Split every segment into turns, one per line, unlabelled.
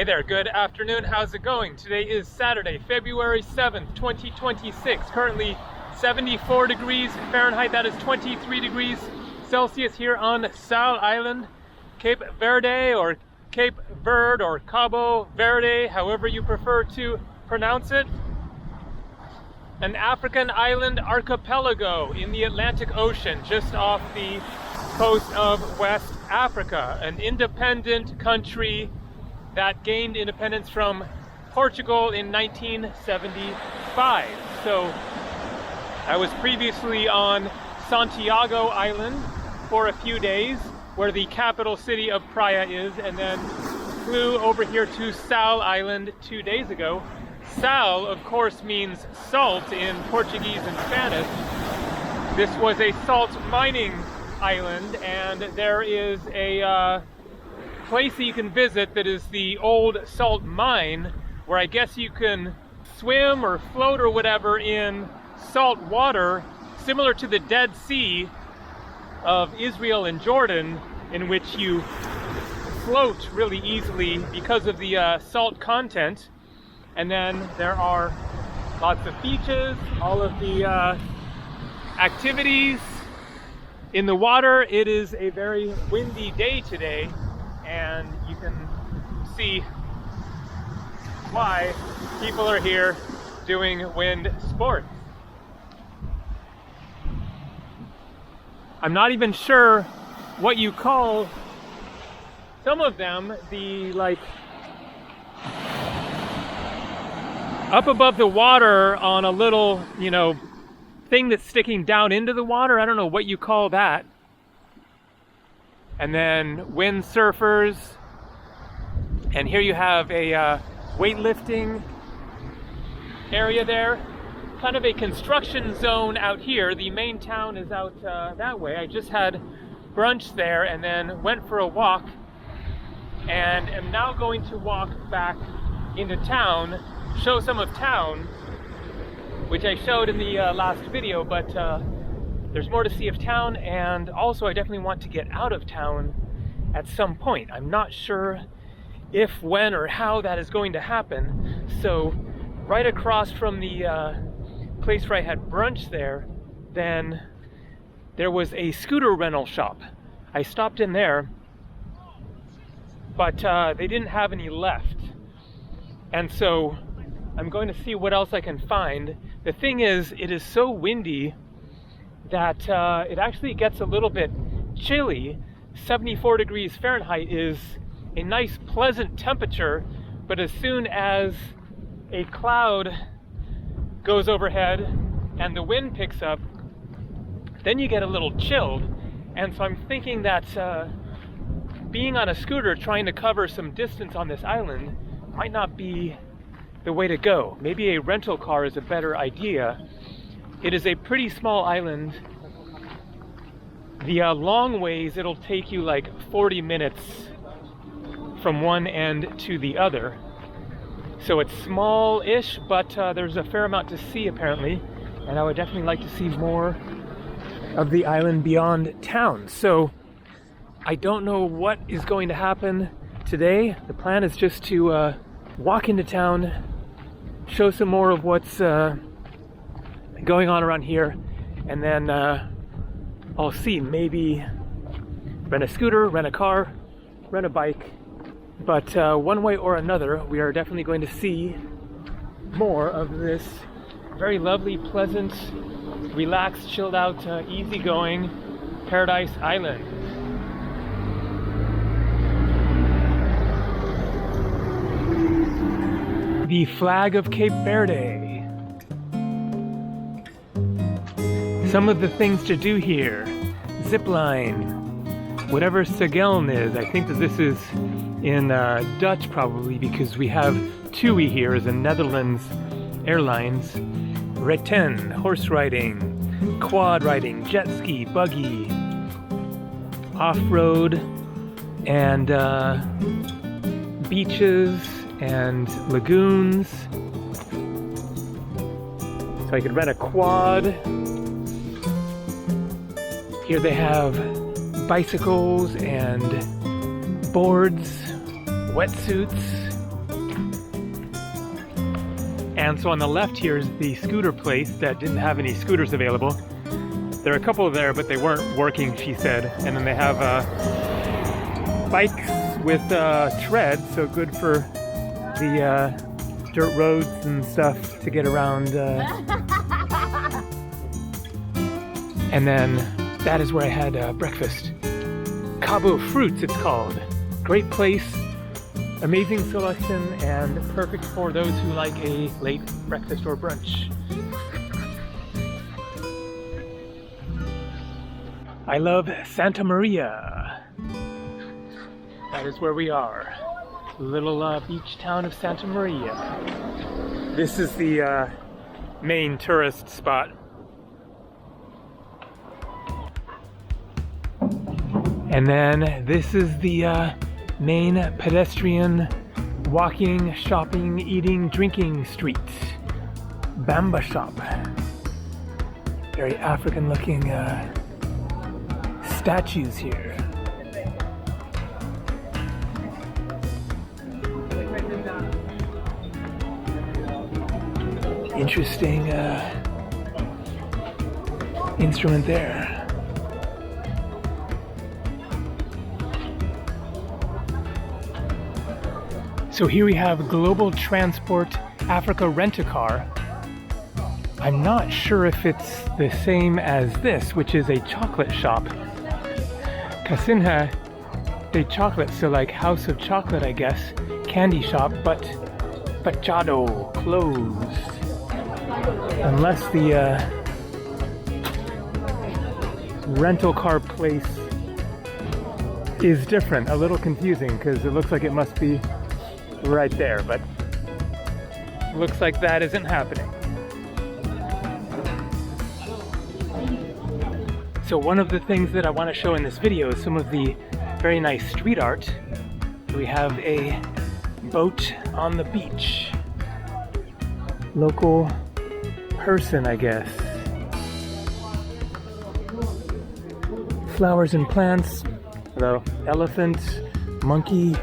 Hey there, good afternoon. How's it going? Today is Saturday, February 7th, 2026. Currently 74 degrees Fahrenheit, that is 23 degrees Celsius here on Sal Island, Cape Verde or Cape Verde or Cabo Verde, however you prefer to pronounce it. An African island archipelago in the Atlantic Ocean, just off the coast of West Africa. An independent country that gained independence from Portugal in 1975. So I was previously on Santiago Island for a few days, where the capital city of Praia is, and then flew over here to Sal Island 2 days ago. Sal, of course, means salt in Portuguese and Spanish. This was a salt mining island, and there is a place that you can visit that is the old salt mine, where I guess you can swim or float or whatever in salt water, similar to the Dead Sea of Israel and Jordan, in which you float really easily because of the salt content. And then there are lots of beaches, all of the activities in the water. It is a very windy day today, and you can see why people are here doing wind sports. I'm not even sure what you call some of them, the like up above the water on a little, thing that's sticking down into the water. I don't know what you call that. And then windsurfers, and here you have a weightlifting area there. Kind of a construction zone out here. The main town is out that way. I just had brunch there and then went for a walk, and am now going to walk back into town, show some of town, which I showed in the last video, but there's more to see of town, and also I definitely want to get out of town at some point. I'm not sure if, when, or how that is going to happen. So right across from the place where I had brunch there, then there was a scooter rental shop. I stopped in there, but they didn't have any left. And so I'm going to see what else I can find. The thing is, it is so windy that it actually gets a little bit chilly. 74 degrees Fahrenheit is a nice pleasant temperature, but as soon as a cloud goes overhead and the wind picks up, then you get a little chilled. And so I'm thinking that being on a scooter trying to cover some distance on this island might not be the way to go. Maybe a rental car is a better idea. It is a pretty small island. The long ways, it'll take you like 40 minutes from one end to the other. So it's small-ish, but there's a fair amount to see apparently, and I would definitely like to see more of the island beyond town. So I don't know what is going to happen today. The plan is just to walk into town, show some more of what's going on around here, and then I'll see, maybe rent a scooter, rent a car, rent a bike. But one way or another, we are definitely going to see more of this very lovely, pleasant, relaxed, chilled out, easygoing Paradise Island. The flag of Cape Verde. Some of the things to do here: zip line, whatever Segeln is. I think that this is in Dutch probably, because we have TUI here as a Netherlands Airlines. Reten, horse riding, quad riding, jet ski, buggy, off-road, and beaches and lagoons. So I could rent a quad. Here they have bicycles and boards, wetsuits, And so on the left here is the scooter place that didn't have any scooters available. There are a couple there, but they weren't working, she said. And then they have bikes with tread, so good for the dirt roads and stuff to get around. And then that is where I had breakfast. Cabo Fruits, it's called. Great place, amazing selection, and perfect for those who like a late breakfast or brunch. I love Santa Maria. That is where we are. Little beach town of Santa Maria. This is the main tourist spot. And then this is the main pedestrian walking, shopping, eating, drinking street. Bamba shop. Very African looking statues here. Interesting instrument there. So here we have Global Transport Africa Rent-A-Car. I'm not sure if it's the same as this, which is a chocolate shop. Casinha de Chocolate, so like House of Chocolate, I guess. Candy shop, but fachado, closed. Unless the rental car place is different. A little confusing because it looks like it must be right there, but looks like that isn't happening. So one of the things that I want to show in this video is some of the very nice street art. We have a boat on the beach. Local person, I guess. Flowers and plants. Hello. Elephant, monkey,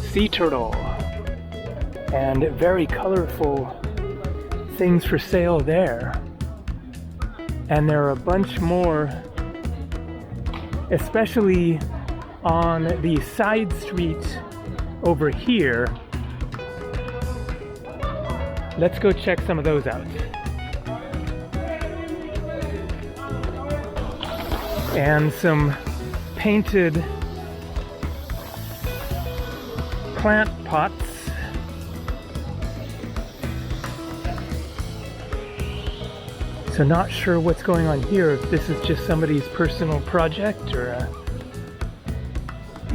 sea turtle, and very colorful things for sale there. And there are a bunch more, especially on the side street over here. Let's go check some of those out. And some painted plant pots. So not sure what's going on here, if this is just somebody's personal project or a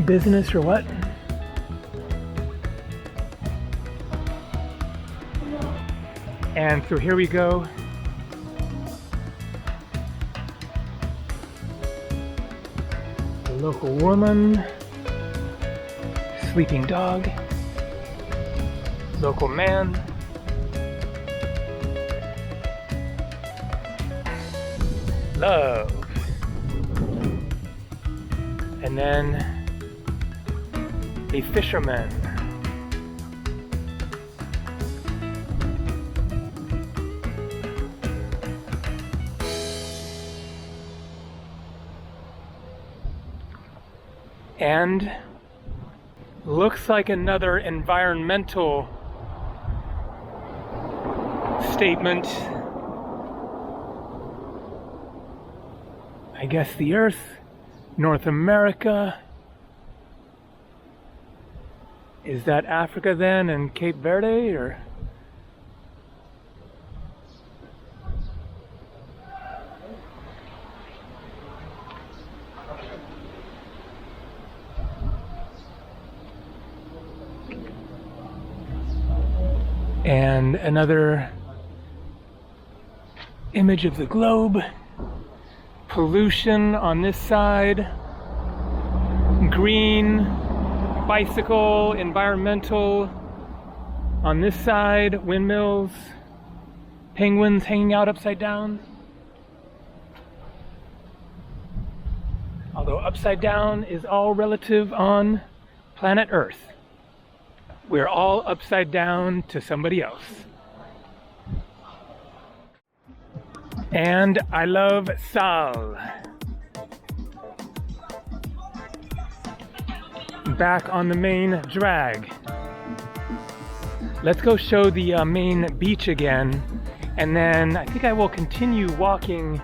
business or what. And so here we go. A local woman. Sleeping dog, local man, love, and then a fisherman. And looks like another environmental statement. I guess the Earth, North America. Is that Africa then and Cape Verde, or? And another image of the globe. Pollution on this side. Green, bicycle, environmental. On this side, windmills. Penguins hanging out upside down. Although upside down is all relative on planet Earth. We're all upside down to somebody else. And I love Sal. Back on the main drag. Let's go show the main beach again, and then I think I will continue walking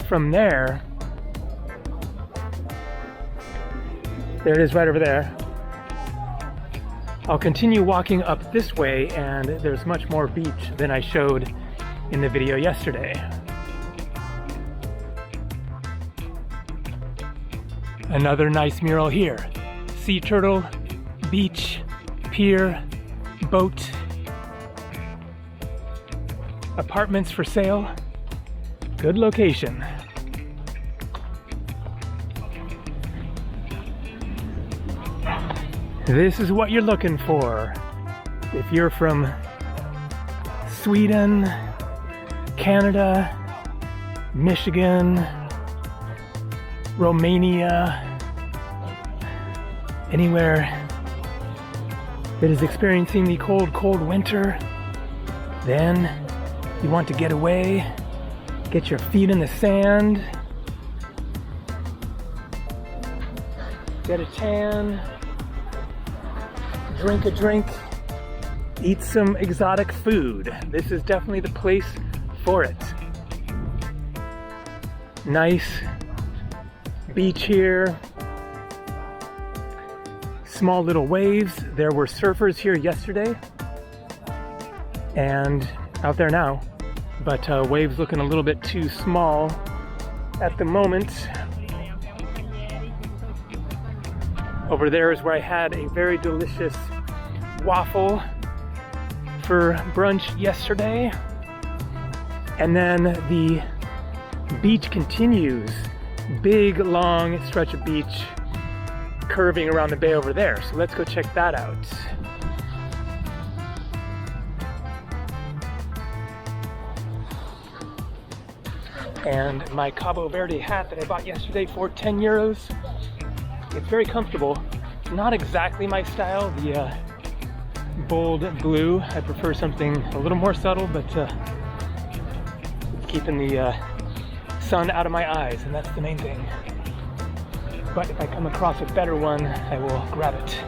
from there. There it is right over there. I'll continue walking up this way, and there's much more beach than I showed in the video yesterday. Another nice mural here. Sea turtle, beach, pier, boat, apartments for sale. Good location. This is what you're looking for if you're from Sweden, Canada, Michigan, Romania, anywhere that is experiencing the cold winter. Then you want to get away, get your feet in the sand, get a tan, drink a drink, eat some exotic food. This is definitely the place for it. Nice beach here. Small little waves. There were surfers here yesterday and out there now, but waves looking a little bit too small at the moment. Over there is where I had a very delicious waffle for brunch yesterday. And then the beach continues. Big, long stretch of beach curving around the bay over there. So let's go check that out. And my Cabo Verde hat that I bought yesterday for 10 euros. It's very comfortable. Not exactly my style, the bold blue. I prefer something a little more subtle, but it's keeping the sun out of my eyes, and that's the main thing. But if I come across a better one, I will grab it.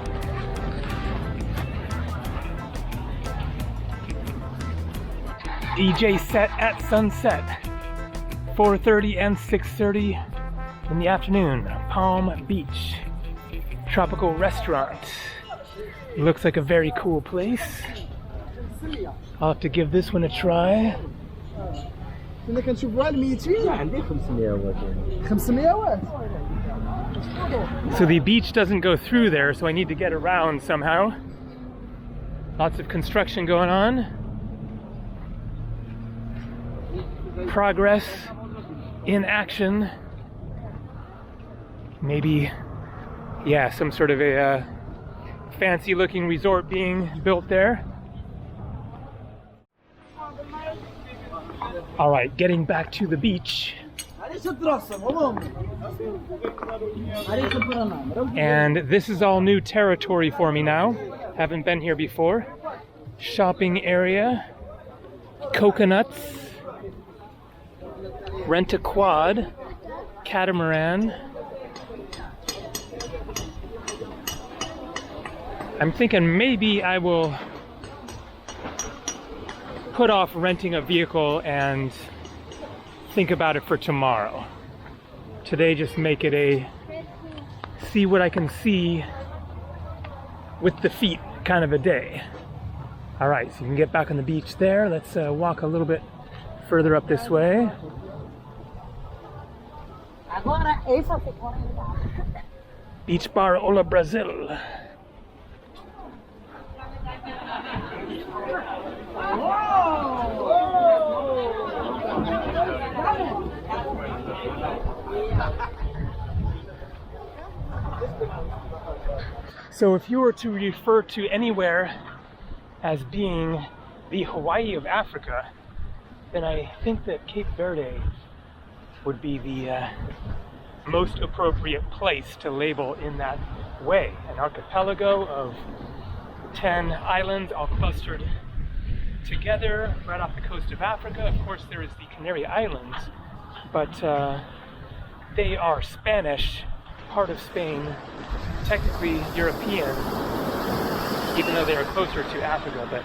DJ set at sunset, 4:30 and 6:30 in the afternoon. Palm Beach tropical restaurant. Looks like a very cool place. I'll have to give this one a try. So the beach doesn't go through there, so I need to get around somehow. Lots of construction going on. Progress in action. Maybe, yeah, some sort of a fancy looking resort being built there. All right, getting back to the beach. And this is all new territory for me now. Haven't been here before. Shopping area, coconuts, rent a quad, catamaran. I'm thinking maybe I will put off renting a vehicle and think about it for tomorrow. Today, just make it a see what I can see with the feet kind of a day. All right, so you can get back on the beach there. Let's walk a little bit further up this way. Beach Bar Ola Brazil. So if you were to refer to anywhere as being the Hawaii of Africa, then I think that Cape Verde would be the most appropriate place to label in that way. An archipelago of 10 islands all clustered together right off the coast of Africa. Of course, there is the Canary Islands, but they are Spanish, part of Spain, technically European, even though they are closer to Africa, but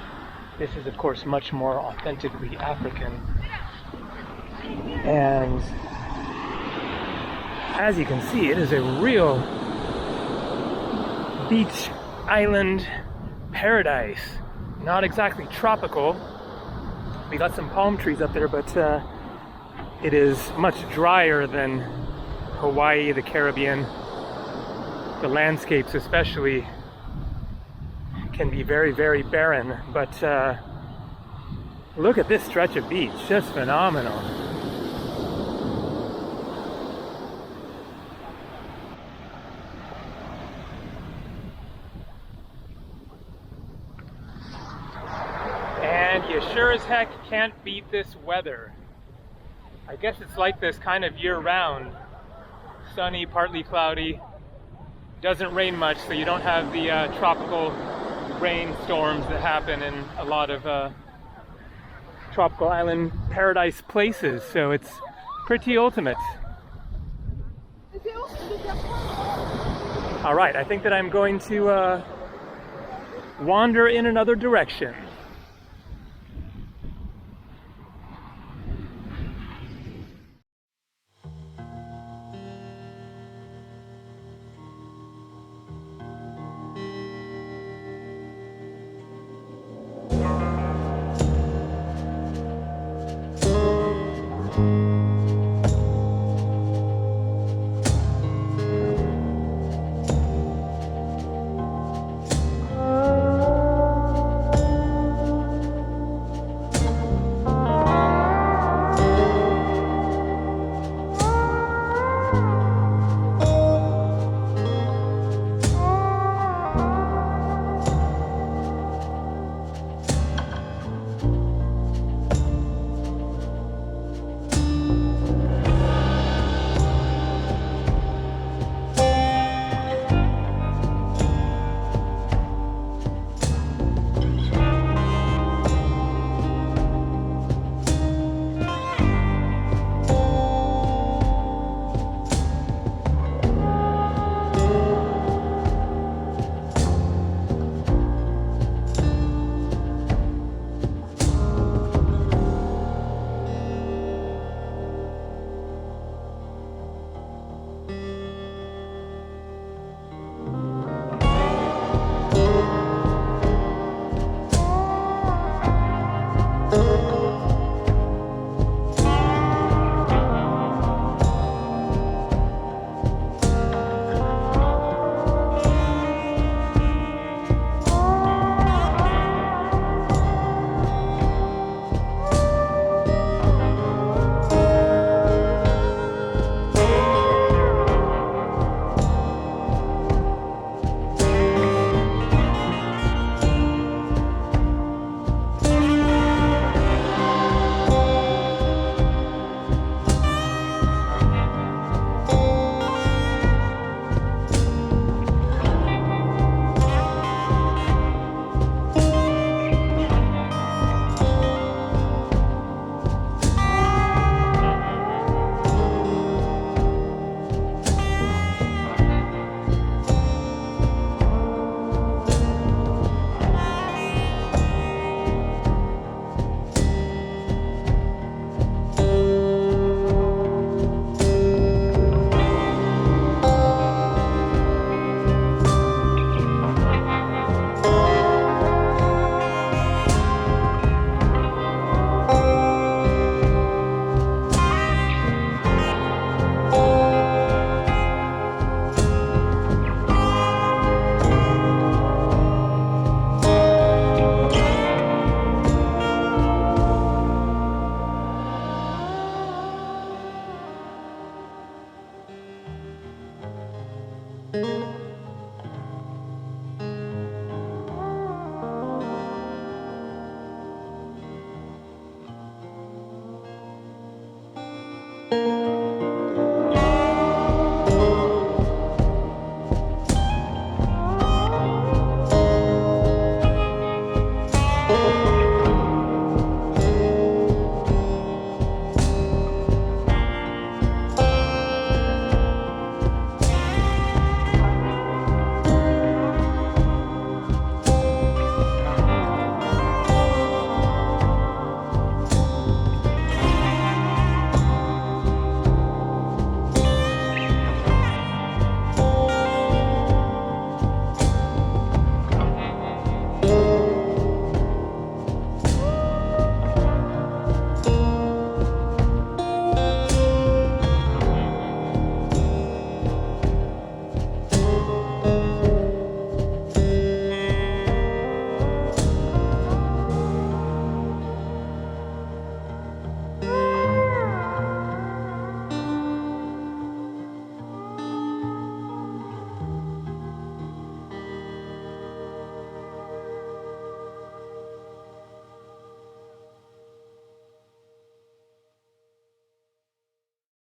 this is of course much more authentically African. And as you can see, it is a real beach island paradise. Not exactly tropical. We got some palm trees up there, but it is much drier than Hawaii, the Caribbean. The landscapes especially can be very, very barren, but look at this stretch of beach, just phenomenal. And you sure as heck can't beat this weather. I guess it's like this kind of year-round. Sunny, partly cloudy. Doesn't rain much, so you don't have the tropical rainstorms that happen in a lot of tropical island paradise places. So it's pretty ultimate. All right, I think that I'm going to wander in another direction.